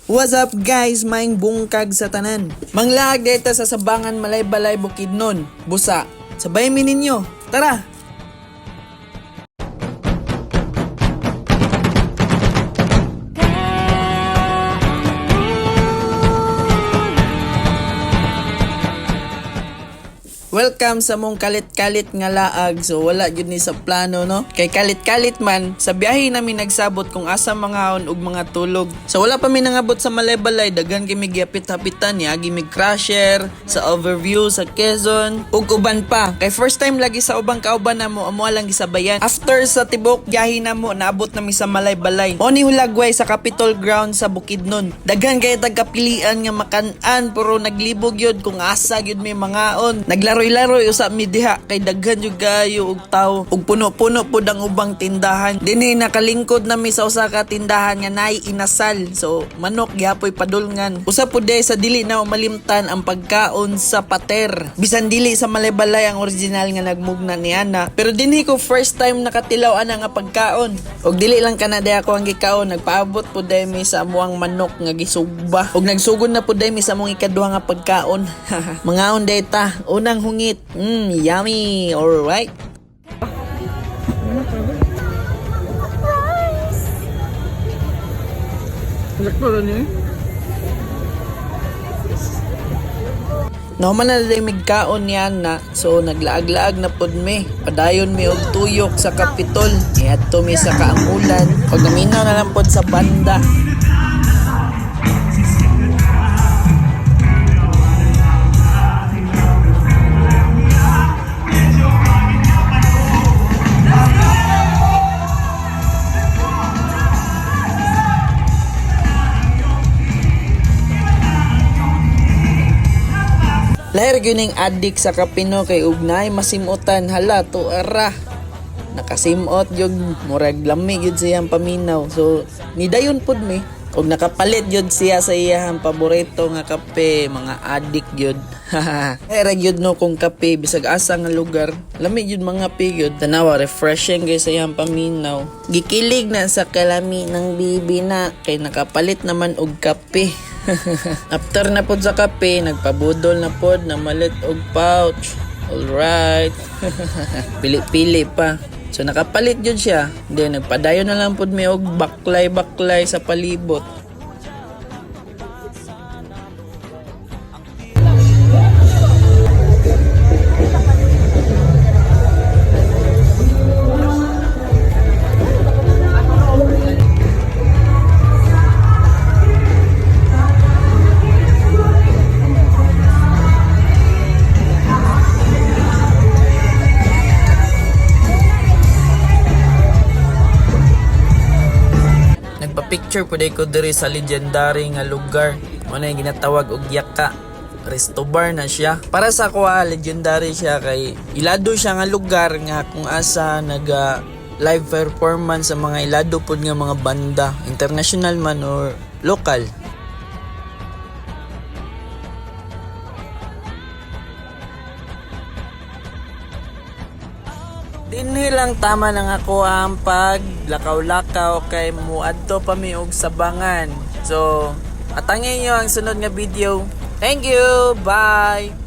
What's up guys, maing bungkag sa tanan. Manglaag dito sa Sabangan Malay-Balay Bukidnon, Busa. Sabay mi ninyo. Tara. Welcome sa mong kalit-kalit nga laag. So wala gyud ni sa plano no. Kay kalit-kalit man sa biyahe namin nagsabot kung asa mga haon ug mga tulog. So wala pa mi nangabot sa Malay-Balay, daghan kami giapit-hapitan yagi mig crasher sa overview sa Quezon ug uban pa. Kay first time lagi sa ubang kauban namo amo lang gisabayan. After sa tibok biyahe namo naabot nami sa Malay-Balay. Oni hulagway sa Capitol Ground sa Bukidnon. Daghan kay tagkapilian nga makan-an pero naglibog yun kung asa gyud may mangaon. Laro usap mi diha kay daghan jud gayo og tawo ug puno-puno pud ang ubang tindahan. Dinhi nakalingkod nami sa usa ka tindahan nga naay inasal. So manok gihapoy padulngan. Usa pud sa dili na malimtan ang pagkaon sa pater. Bisan dili sa Malay-Balay ang original nga nagmugna ni ana. Pero dinhi ko first time nakatilaw ana nga pagkaon. Og dili lang kana day ako ang gikaon, nagpaabot pud mi sa amuang manok nga gisugba. Og nagsugod na pud mi sa among ikaduha nga pagkaon. Mangaon day ta. Unang hungit. Yummy. Alright. Naman na day migkaon yan na. So naglaag-laag na pod mi. Padayon mi og tuyok sa Capitol. Iadto mi sa Kaangulan. Pag naminaw na lang pod sa banda. Lahir gyuning adik sa kapino kay ugnay masimutan hala to ara. Nakasimot gyud murag lami gyud siyang paminaw. So nidayon pud mi ug nakapalit gyud siya sa iyang paborito nga kape, mga adik gyud. Era gyud no kung kape bisag asa nga lugar. Lami gyud mga gyud. Tanawa refreshing gyud sa iyang paminaw. Gikilig na sa kalami ng bibi na kay nakapalit naman og kape. After na pod sa kape, nagpabudol na pod na malit og pouch. Alright. Pili-pili pa. So nakapalit jud siya. Then nagpadayon na lang pod mi og baklay-baklay sa palibot. Picture po ko diri sa legendary nga lugar. Ano yung ginatawag og Yaka. Resto bar na siya. Para sa kuha, legendary siya kay ilado siya nga lugar nga kung asa naga live performance sa mga ilado po nga mga banda, international man or local. Dinhi lang tama na nga ko ang paglakaw-lakaw kay muadto pa mi og Sabangan. So, atangin nyo ang sunod nga video. Thank you! Bye!